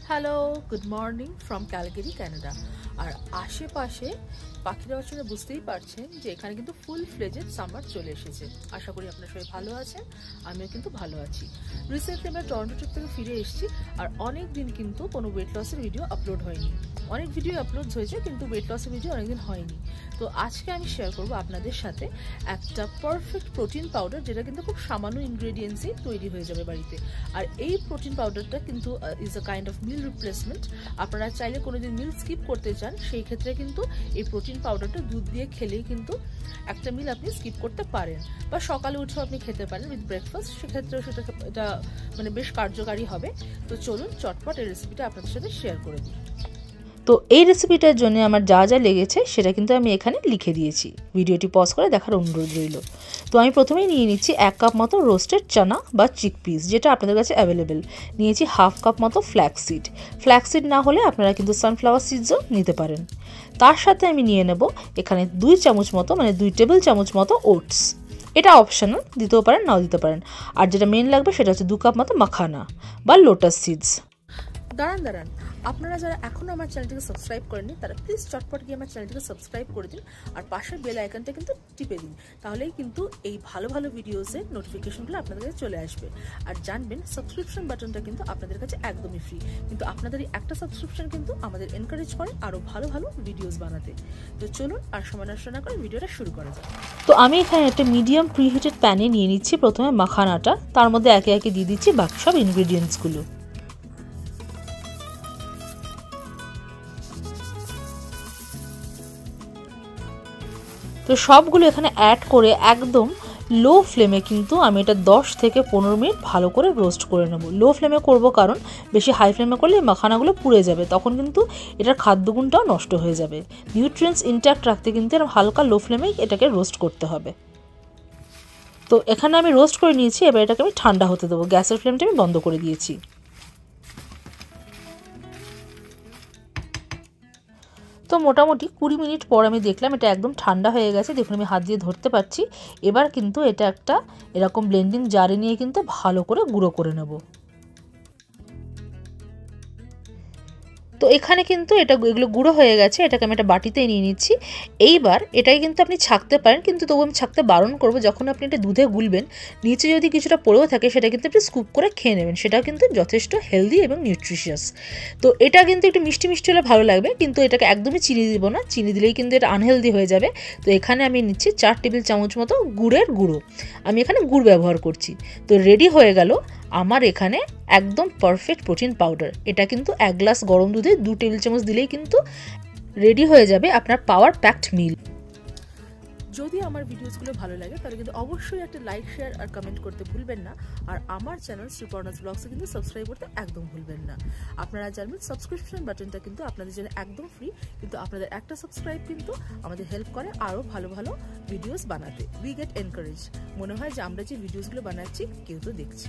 Hello, good morning from Calgary, Canada. আর আশেপাশে পাখির আওয়াজ শুনে বুঝতেই পারছেন যে এখানে কিন্তু ফুল ফ্লেজেড সামার চলে এসেছে। আশা করি আপনারা সবাই ভালো আছেন, আমিও কিন্তু ভালো আছি। রিসেন্টলি আমরা টরন্টো ট্রিপ থেকে ফিরে এসেছি, আর অনেক দিন কিন্তু কোনো ওয়েট লসের ভিডিও আপলোড হয়নি। অনেক ভিডিও আপলোড হয়েছে কিন্তু ওয়েট লসের ভিডিও অনেকদিন হয়নি। তো আজকে আমি শেয়ার করব আপনাদের সাথে একটা পারফেক্ট প্রোটিন পাউডার, যেটা কিন্তু খুব সামান্য ইনগ্রেডিয়েন্টসেই তৈরি হয়ে যাবে বাড়িতে। আর এই প্রোটিন পাউডারটা কিন্তু is a kind of meal replacement. আপনারা চাইলে কোনোদিন মিল স্কিপ করতে চান, সেই ক্ষেত্রে কিন্তু এই প্রোটিন পাউডারটা দুধ দিয়ে খেলেই কিন্তু একটা মিল আপনি স্কিপ করতে পারেন, বা সকালে উঠেও আপনি খেতে পারেন উইথ ব্রেকফাস্ট। সেক্ষেত্রেও এটা মানে বেশ কার্যকারী হবে। তো চলুন চটপট এই রেসিপিটা আপনাদের সাথে শেয়ার করে দিই। তো এই রেসিপিটার জন্য আমার যা যা লেগেছে সেটা কিন্তু আমি এখানে লিখে দিয়েছি, ভিডিওটি পজ করে দেখার অনুরোধ রইল। তো আমি প্রথমেই নিয়ে নিচ্ছি 1 কাপ মতো রোস্টেড চানা বা চিকপিস, যেটা আপনাদের কাছে অ্যাভেলেবেল। নিয়েছি 1/2 কাপ মতো ফ্ল্যাক্সিড না হলে আপনারা কিন্তু সানফ্লাওয়ার সিডসও নিতে পারেন। তার সাথে আমি নিয়ে নেব এখানে 2 চামচ মতো, মানে 2 টেবিল চামচ মতো ওটস। এটা অপশনাল, দিতেও পারেন নাও দিতে পারেন। আর যেটা মেন লাগবে সেটা হচ্ছে 2 কাপ মতো মাখানা বা লোটাস সিডস। দাঁড়ান, আপনারা যারা এখনও আমার চ্যানেলটিকে সাবস্ক্রাইব করেননি তারা প্লিজ চটপট গিয়ে আমার চ্যানেলটিকে সাবস্ক্রাইব করে দিন, আর পাশের বেল আইকনটা কিন্তু টিপে দিন। তাহলেই কিন্তু এই ভালো ভালো ভিডিওসের নোটিফিকেশনগুলো আপনাদের কাছে চলে আসবে। আর জানবেন সাবস্ক্রিপশন বাটনটা কিন্তু আপনাদের কাছে একদমই ফ্রি, কিন্তু আপনাদের এই একটা সাবস্ক্রিপশন কিন্তু আমাদের এনকারেজ করে আরও ভালো ভালো ভিডিওস বানাতে। তো চলুন আর সময় নষ্ট না করে ভিডিওটা শুরু করা যাক। তো আমি এখানে একটা মিডিয়াম প্রিহিটেড প্যানে নিয়ে নিচ্ছি প্রথমে মাখানাটা, তার মধ্যে একে একে দিয়ে দিচ্ছি বাকি সব ইনগ্রিডিয়েন্টসগুলো। তো সবগুলো এখানে অ্যাড করে একদম লো ফ্লেমে কিন্তু আমি এটা 10 থেকে 15 মিনিট ভালো করে রোস্ট করে নেব। লো ফ্লেমে করব কারণ বেশি হাই ফ্লেমে করলে মাখানাগুলো পুড়ে যাবে, তখন কিন্তু এটার খাদ্যগুণটাও নষ্ট হয়ে যাবে। নিউট্রিয়েন্টস ইনট্যাক্ট রাখতে কিন্তু এরকম হালকা লো ফ্লেমেই এটাকে রোস্ট করতে হবে। তো এখানে আমি রোস্ট করে নিয়েছি, এবার এটাকে আমি ঠান্ডা হতে দেবো। গ্যাসের ফ্লেমটা আমি বন্ধ করে দিয়েছি। তো মোটামুটি 20 মিনিট পর আমি দেখলাম এটা একদম ঠান্ডা হয়ে গেছে। দেখুন আমি হাত দিয়ে ধরতে পারছি। এবার কিন্তু এটা একটা এরকম ব্লেন্ডিং জারে নিয়ে কিন্তু ভালো করে গুঁড়ো করে নেব। তো এখানে কিন্তু এগুলো গুঁড়ো হয়ে গেছে, এটাকে আমি একটা বাটিতে নিয়ে নিচ্ছি। এইবার এটাই কিন্তু আপনি ছাকতে পারেন, কিন্তু তবু আমি ছাকতে বারণ করবো। যখন আপনি এটা দুধে গুলবেন, নিচে যদি কিছুটা পড়েও থাকে সেটা কিন্তু আপনি স্কুপ করে খেয়ে নেবেন, সেটা কিন্তু যথেষ্ট হেলদি এবং নিউট্রিশিয়াস। তো এটা কিন্তু একটু মিষ্টি মিষ্টি হলে ভালো লাগবে, কিন্তু এটাকে একদমই চিনি দিব না, চিনি দিলেই কিন্তু এটা আনহেলদি হয়ে যাবে। তো এখানে আমি নিচ্ছি 4 টেবিল চামচ মতো গুড়ের গুঁড়ো। আমি এখানে গুড় ব্যবহার করছি। তো রেডি হয়ে গেল আমার এখানে একদম পারফেক্ট প্রোটিন পাউডার। এটা কিন্তু 1 গ্লাস গরম দুধে 2 টেবিল চামচ দিলেই কিন্তু রেডি হয়ে যাবে আপনার পাওয়ার প্যাকড মিল। যদি আমার ভিডিওসগুলো ভালো লাগে তাহলে কিন্তু অবশ্যই একটা লাইক, শেয়ার আর কমেন্ট করতে ভুলবেন না। আর আমার চ্যানেল শ্রীপর্ণাস ব্লগসে কিন্তু সাবস্ক্রাইব করতে একদম ভুলবেন না। আপনারা জানবেন সাবস্ক্রিপশন বাটনটা কিন্তু আপনাদের জন্য একদম ফ্রি, কিন্তু আপনাদের একটা সাবস্ক্রাইব কিন্তু আমাদের হেল্প করে আরও ভালো ভালো ভিডিওস বানাতে। উই গেট এনকারেজ, মনে হয় যে আমরা যে ভিডিওসগুলো বানাচ্ছি কেউ তো দেখছি।